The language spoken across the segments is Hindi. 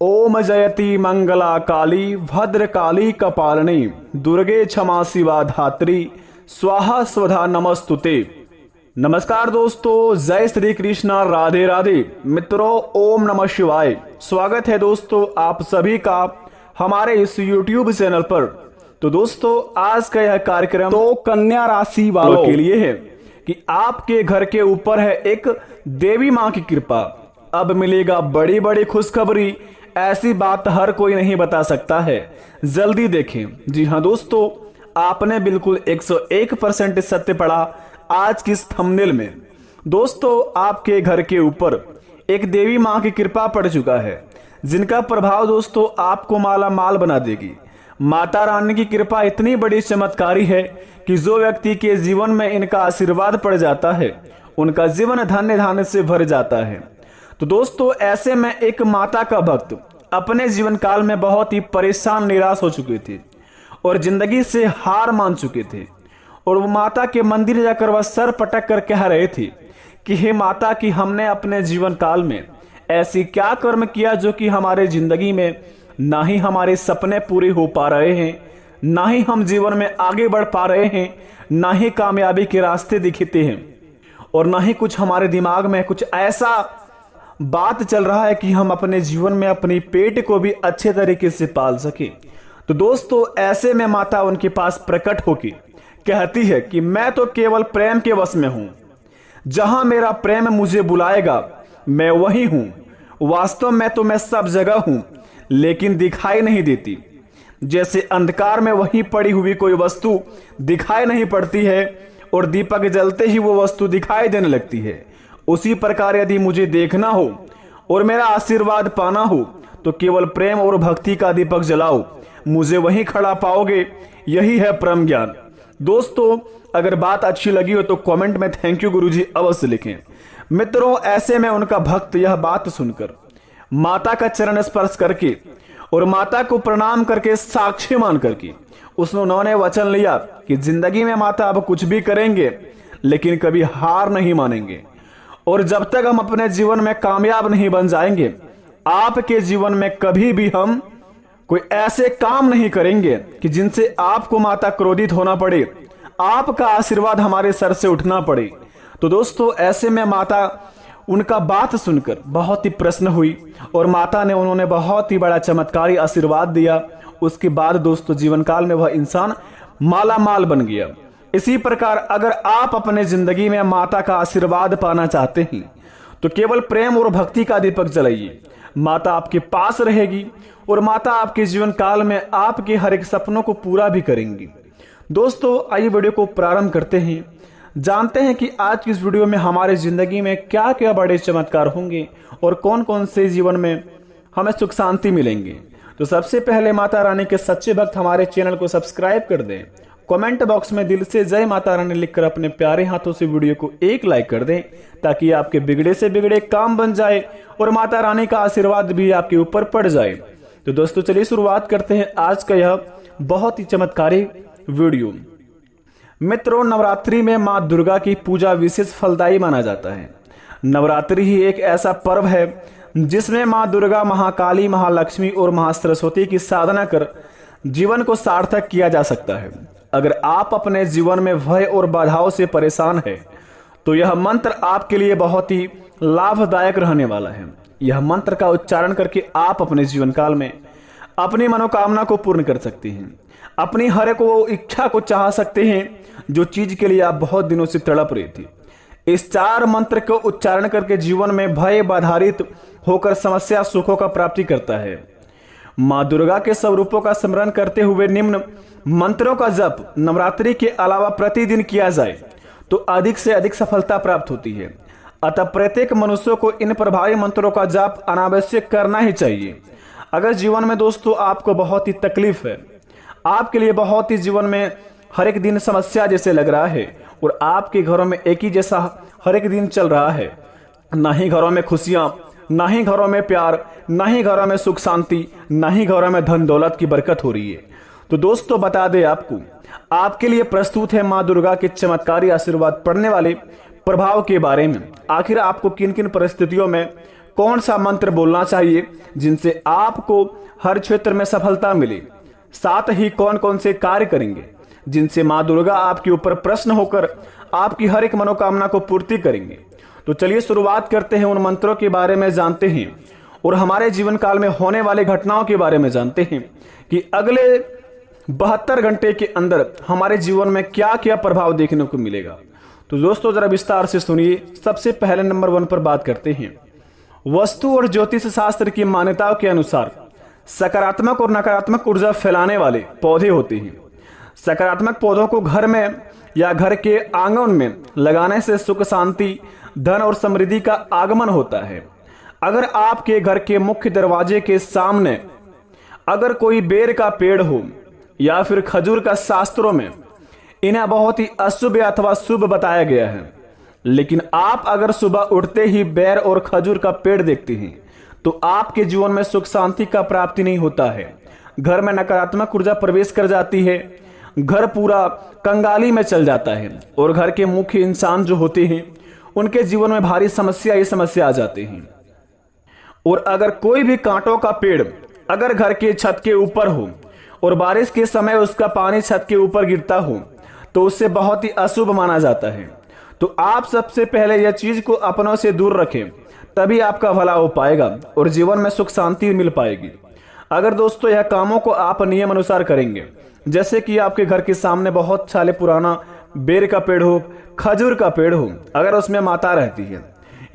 ओम जयति मंगला काली भद्रकाली कपालिनी दुर्गे क्षमा शिवा धात्री स्वाहा स्वधा नमस्तुते। नमस्कार दोस्तों, जय श्री कृष्णा, राधे राधे। मित्रों, ओम नमः शिवाय। स्वागत है दोस्तों आप सभी का हमारे इस YouTube चैनल पर। तो दोस्तों, आज का यह कार्यक्रम तो कन्या राशि वालों के लिए है कि आपके घर के ऊपर है एक देवी मां की कृपा। अब मिलेगा बड़ी बड़ी खुशखबरी। ऐसी बात हर कोई नहीं बता सकता है, जल्दी देखें। जी हाँ दोस्तों, आपने बिल्कुल 101% सत्य पढ़ा आज की इस थंबनेल में। दोस्तों, आपके घर के ऊपर एक देवी मां की कृपा पड़ चुका है, जिनका प्रभाव दोस्तों आपको माला माल बना देगी। माता रानी की कृपा इतनी बड़ी चमत्कारी है कि जो व्यक्ति के जीवन में इनका आशीर्वाद पड़ जाता है, उनका जीवन धन्य धान्य से भर जाता है। तो दोस्तों, ऐसे में एक माता का भक्त अपने जीवन काल में बहुत ही परेशान निराश हो चुके थे और जिंदगी से हार मान चुके थे। और वो माता के मंदिर जाकर वह सर पटक कर कह रहे थे कि हे माता, कि हमने अपने जीवन काल में ऐसी क्या कर्म किया जो कि हमारे जिंदगी में ना ही हमारे सपने पूरे हो पा रहे हैं, ना ही हम जीवन में आगे बढ़ पा रहे हैं, ना ही कामयाबी के रास्ते दिखते हैं, और ना ही कुछ हमारे दिमाग में कुछ ऐसा बात चल रहा है कि हम अपने जीवन में अपनी पेट को भी अच्छे तरीके से पाल सके। तो दोस्तों, ऐसे में माता उनके पास प्रकट होकर कहती है कि मैं तो केवल प्रेम के वश में हूं, जहां मेरा प्रेम मुझे बुलाएगा मैं वही हूं। वास्तव में तो मैं सब जगह हूं, लेकिन दिखाई नहीं देती। जैसे अंधकार में वहीं पड़ी हुई कोई वस्तु दिखाई नहीं पड़ती है और दीपक जलते ही वो वस्तु दिखाई देने लगती है, उसी प्रकार यदि मुझे देखना हो और मेरा आशीर्वाद पाना हो तो केवल प्रेम और भक्ति का दीपक जलाओ, मुझे वहीं खड़ा पाओगे। यही है परम ज्ञान। दोस्तों, अगर बात अच्छी लगी हो तो कमेंट में थैंक यू गुरुजी अवश्य लिखें। मित्रों, ऐसे में उनका भक्त यह बात सुनकर माता का चरण स्पर्श करके और माता को प्रणाम करके साक्षी मान करके उन्होंने वचन लिया कि जिंदगी में माता अब कुछ भी करेंगे लेकिन कभी हार नहीं मानेंगे, और जब तक हम अपने जीवन में कामयाब नहीं बन जाएंगे, आपके जीवन में कभी भी हम कोई ऐसे काम नहीं करेंगे कि जिनसे आपको माता क्रोधित होना पड़े, आपका आशीर्वाद हमारे सर से उठना पड़े। तो दोस्तों, ऐसे में माता उनका बात सुनकर बहुत ही प्रसन्न हुई और माता ने उन्होंने बहुत ही बड़ा चमत्कारी आशीर्वाद दिया। उसके बाद दोस्तों, जीवन काल में वह इंसान माला माल बन गया। इसी प्रकार अगर आप अपने जिंदगी में माता का आशीर्वाद पाना चाहते हैं तो केवल प्रेम और भक्ति का दीपक जलाइए। माता आपके पास रहेगी और माता आपके जीवन काल में आपके हर एक सपनों को पूरा भी करेंगी। दोस्तों, आइए वीडियो को प्रारंभ करते हैं, जानते हैं कि आज की इस वीडियो में हमारे जिंदगी में क्या क्या बड़े चमत्कार होंगे और कौन कौन से जीवन में हमें सुख शांति मिलेंगे। तो सबसे पहले माता रानी के सच्चे भक्त हमारे चैनल को सब्सक्राइब कर दें, कमेंट बॉक्स में दिल से जय माता रानी लिखकर अपने प्यारे हाथों से वीडियो को एक लाइक कर दें, ताकि आपके बिगड़े से बिगड़े काम बन जाए और माता रानी का आशीर्वाद भी आपके ऊपर पड़ जाए। तो दोस्तों, चलिए शुरुआत करते हैं आज का यह बहुत ही चमत्कारी वीडियो। मित्रों, नवरात्रि में माँ दुर्गा की पूजा विशेष फलदायी माना जाता है। नवरात्रि ही एक ऐसा पर्व है जिसमें माँ दुर्गा, महाकाली, महालक्ष्मी और महासरस्वती की साधना कर जीवन को सार्थक किया जा सकता है। अगर आप अपने जीवन में भय और बाधाओं से परेशान हैं तो यह मंत्र आपके लिए बहुत ही लाभदायक रहने वाला है। यह मंत्र का उच्चारण करके आप अपने जीवन काल में अपनी मनोकामना को पूर्ण कर सकते हैं, अपनी हर एक वो इच्छा को चाह सकते हैं जो चीज के लिए आप बहुत दिनों से तड़प रहे थे। इस 4 मंत्र को उच्चारण करके जीवन में भय बाधारित होकर समस्या सुखों का प्राप्ति करता है। माँ दुर्गा के स्वरूपों का स्मरण करते हुए निम्न मंत्रों का जप नवरात्रि के अलावा प्रतिदिन किया जाए तो अधिक से अधिक सफलता प्राप्त होती है। अतः प्रत्येक मनुष्य को इन प्रभावी मंत्रों का जाप अनावश्यक करना ही चाहिए। अगर जीवन में दोस्तों आपको बहुत ही तकलीफ है, आपके लिए बहुत ही जीवन में हर एक दिन समस्या जैसे लग रहा है और आपके घरों में एक ही जैसा हर एक दिन चल रहा है, ना ही घरों में खुशियां, ना ही घरों में प्यार, ना ही घरों में सुख शांति, ना ही घरों में धन दौलत की बरकत हो रही है, तो दोस्तों बता दें आपको, आपके लिए प्रस्तुत है माँ दुर्गा के चमत्कारी आशीर्वाद पड़ने वाले प्रभाव के बारे में। आखिर आपको किन किन परिस्थितियों में कौन सा मंत्र बोलना चाहिए जिनसे आपको हर क्षेत्र में सफलता मिले, साथ ही कौन कौन से कार्य करेंगे जिनसे माँ दुर्गा आपके ऊपर प्रसन्न होकर आपकी हर एक मनोकामना को पूर्ति करेंगे। तो चलिए शुरुआत करते हैं, उन मंत्रों के बारे में जानते हैं और हमारे जीवन काल में होने वाली घटनाओं के बारे में जानते हैं कि अगले 72 घंटे के अंदर हमारे जीवन में क्या क्या प्रभाव देखने को मिलेगा। तो दोस्तों जरा विस्तार से सुनिए। सबसे पहले नंबर 1 पर बात करते हैं। वस्तु और ज्योतिष शास्त्र की मान्यताओं के अनुसार सकारात्मक और नकारात्मक ऊर्जा फैलाने वाले पौधे होते हैं। सकारात्मक पौधों को घर में या घर के आंगन में लगाने से सुख, शांति, धन और समृद्धि का आगमन होता है। अगर आपके घर के मुख्य दरवाजे के सामने अगर कोई बेर का पेड़ हो या फिर खजूर का, शास्त्रों में इन्हें बहुत ही अशुभ अथवा शुभ बताया गया है। लेकिन आप अगर सुबह उठते ही बेर और खजूर का पेड़ देखते हैं तो आपके जीवन में सुख शांति का प्राप्ति नहीं होता है। घर में नकारात्मक ऊर्जा प्रवेश कर जाती है, घर पूरा कंगाली में चल जाता है और घर के मुख्य इंसान जो होते हैं उनके जीवन में भारी समस्या आ जाते हैं। और अगर कोई भी कांटों का पेड़ अगर घर के छत के ऊपर हो और बारिश के समय उसका पानी छत के ऊपर गिरता हो तो उससे बहुत ही अशुभ माना जाता है। तो आप सबसे पहले यह चीज को अपनों से दूर रखें, तभी आपका भला हो पाएगा और जीवन में सुख शांति मिल पाएगी। अगर दोस्तों यह कामों को आप नियम अनुसार करेंगे, जैसे कि आपके घर के सामने बहुत साले पुराना बेर का पेड़ हो, खजूर का पेड़ हो, अगर उसमें माता रहती है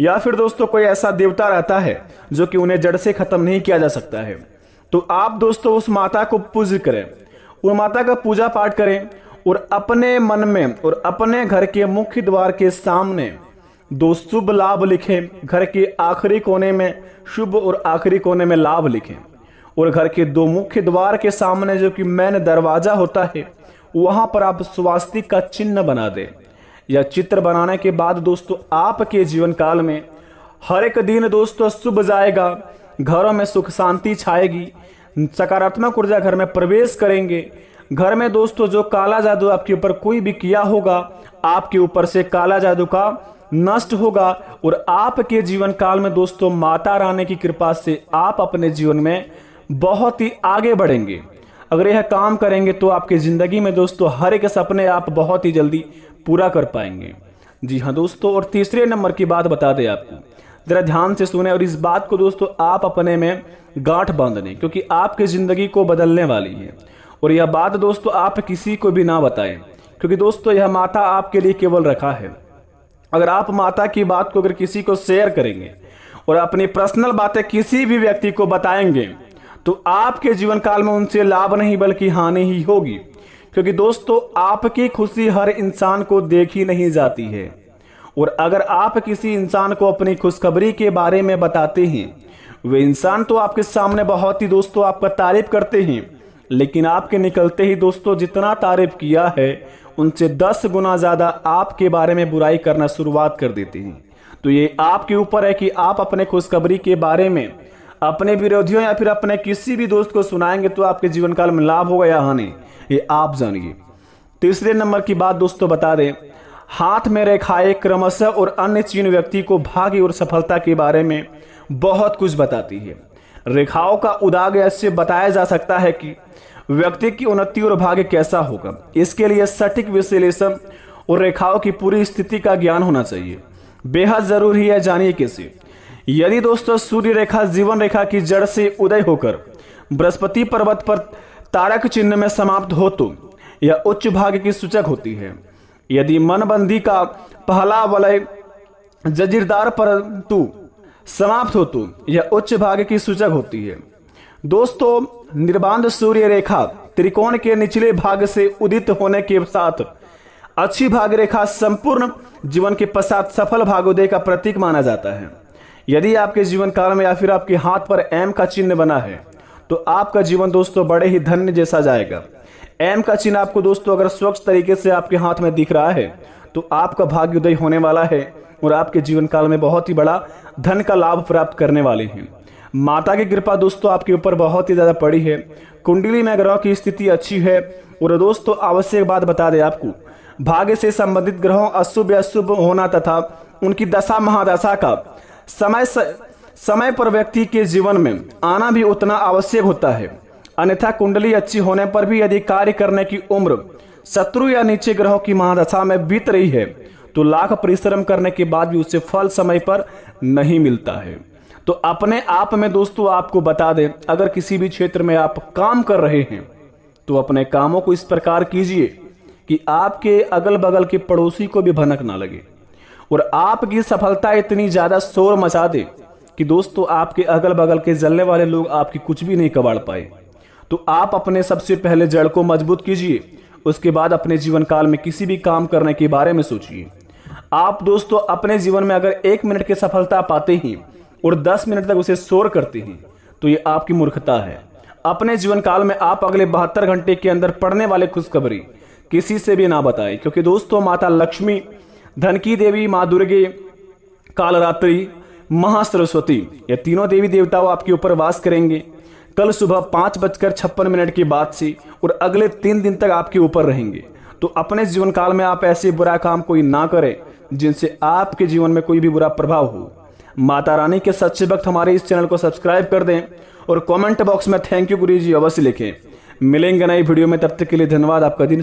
या फिर दोस्तों कोई ऐसा देवता रहता है जो कि उन्हें जड़ से खत्म नहीं किया जा सकता है, तो आप दोस्तों उस माता को पूज्य करें, उस माता का पूजा पाठ करें और अपने मन में और अपने घर के मुख्य द्वार के सामने 2 शुभ लाभ लिखें। घर के आखिरी कोने में शुभ और आखिरी कोने में लाभ लिखें और घर के 2 मुख्य द्वार के सामने जो कि मेन दरवाजा होता है वहां पर आप स्वास्तिक का चिन्ह बना दें। यह चित्र बनाने के बाद दोस्तों आपके जीवन काल में हर एक दिन दोस्तों शुभ जाएगा, घरों में सुख शांति छाएगी, सकारात्मक ऊर्जा घर में प्रवेश करेंगे। घर में दोस्तों जो काला जादू आपके ऊपर कोई भी किया होगा, आपके ऊपर से काला जादू का नष्ट होगा और आपके जीवन काल में दोस्तों माता रानी की कृपा से आप अपने जीवन में बहुत ही आगे बढ़ेंगे। अगर यह काम करेंगे तो आपकी जिंदगी में दोस्तों हर एक सपने आप बहुत ही जल्दी पूरा कर पाएंगे। जी हाँ दोस्तों, और तीसरे नंबर की बात बता दें आपको, जरा ध्यान से सुने और इस बात को दोस्तों आप अपने में गांठ बांध लें, क्योंकि आपकी जिंदगी को बदलने वाली है। और यह बात दोस्तों आप किसी को भी ना बताएं, क्योंकि दोस्तों यह माता आपके लिए केवल रखा है। अगर आप माता की बात को अगर किसी को शेयर करेंगे और अपनी पर्सनल बातें किसी भी व्यक्ति को बताएंगे तो आपके जीवन काल में उनसे लाभ नहीं बल्कि हानि ही होगी। क्योंकि दोस्तों आपकी खुशी हर इंसान को देखी नहीं जाती है और अगर आप किसी इंसान को अपनी खुशखबरी के बारे में बताते हैं, वे इंसान तो आपके सामने बहुत ही दोस्तों आपका तारीफ करते हैं, लेकिन आपके निकलते ही दोस्तों जितना तारीफ किया है उनसे 10 गुना ज्यादा आपके बारे में बुराई करना शुरुआत कर देते हैं। तो ये आपके ऊपर है कि आप अपने खुशखबरी के बारे में अपने विरोधियों या फिर अपने किसी भी दोस्त को सुनाएंगे तो आपके जीवन काल में लाभ होगा या हानि, ये आप जानिए। तीसरे नंबर की बात दोस्तों बता दें, हाथ में रेखाएं क्रमशः और अन्य चिन्ह व्यक्ति को भाग्य और सफलता के बारे में बहुत कुछ बताती है। रेखाओं का उदाहरण ऐसे बताया जा सकता है कि व्यक्ति की उन्नति और भाग्य कैसा होगा। इसके लिए सटीक विश्लेषण और रेखाओं की पूरी स्थिति का ज्ञान होना चाहिए, बेहद जरूरी है। जानिए कैसे। यदि दोस्तों सूर्य रेखा जीवन रेखा की जड़ से उदय होकर बृहस्पति पर्वत पर तारक चिन्ह में समाप्त हो तो यह उच्च भाग्य की सूचक होती है। यदि मनबंदी का पहला वलय जजीरदार परंतु समाप्त हो तो यह उच्च भाग्य की सूचक होती है। दोस्तों निर्बाध सूर्य रेखा त्रिकोण के निचले भाग से उदित होने के साथ अच्छी भाग्य रेखा संपूर्ण जीवन के पश्चात सफल भाग्योदय का प्रतीक माना जाता है। यदि आपके जीवन काल में या फिर आपके हाथ पर एम का चिन्ह बना है तो आपका जीवन दोस्तों बड़े ही धन्य जैसा जाएगा। एम का चिन्ह आपको दोस्तों अगर स्वच्छ तरीके से आपके हाथ में दिख रहा है तो आपका भाग्योदय होने वाला है और आपके जीवन काल में बहुत ही बड़ा धन का लाभ प्राप्त करने वाले हैं। माता की कृपा दोस्तों आपके ऊपर बहुत ही ज्यादा पड़ी है। कुंडली में ग्रहों की स्थिति अच्छी है। और दोस्तों आवश्यक बात बता दें आपको, भाग्य से संबंधित ग्रहों अशुभ या शुभ होना तथा उनकी दशा महादशा का समय समय पर व्यक्ति के जीवन में आना भी उतना आवश्यक होता है, अन्यथा कुंडली अच्छी होने पर भी यदि कार्य करने की उम्र शत्रु या नीचे ग्रहों की महादशा में बीत रही है तो लाख परिश्रम करने के बाद भी उससे फल समय पर नहीं मिलता है। तो अपने आप में दोस्तों आपको बता दें, अगर किसी भी क्षेत्र में आप काम कर रहे हैं तो अपने कामों को इस प्रकार कीजिए कि आपके अगल बगल के पड़ोसी को भी भनक ना लगे और आपकी सफलता इतनी ज्यादा शोर मचा दे कि दोस्तों आपके अगल बगल के जलने वाले लोग आपकी कुछ भी नहीं कबाड़ पाए। तो आप अपने सबसे पहले जड़ को मजबूत कीजिए, उसके बाद अपने जीवन काल में किसी भी काम करने के बारे में सोचिए। आप दोस्तों अपने जीवन में अगर 1 मिनट की सफलता पाते हैं और 10 मिनट तक उसे शोर करते हैं तो ये आपकी मूर्खता है। अपने जीवन काल में आप अगले 72 घंटे के अंदर पड़ने वाले खुशखबरी किसी से भी ना बताएं, क्योंकि दोस्तों माता लक्ष्मी, धन की देवी माँ दुर्गे, कालरात्रि, महासरस्वती, ये तीनों देवी देवताओं आपके ऊपर वास करेंगे कल सुबह 5:56 के बाद से और अगले 3 दिन तक आपके ऊपर रहेंगे। तो अपने जीवन काल में आप ऐसे बुरा काम कोई ना करें जिनसे आपके जीवन में कोई भी बुरा प्रभाव हो। माता रानी के सच्चे भक्त हमारे इस चैनल को सब्सक्राइब कर दें और कमेंट बॉक्स में थैंक यू गुरु जी अवश्य लिखें। मिलेंगे नई वीडियो में, तब तक के लिए धन्यवाद। आपका दिन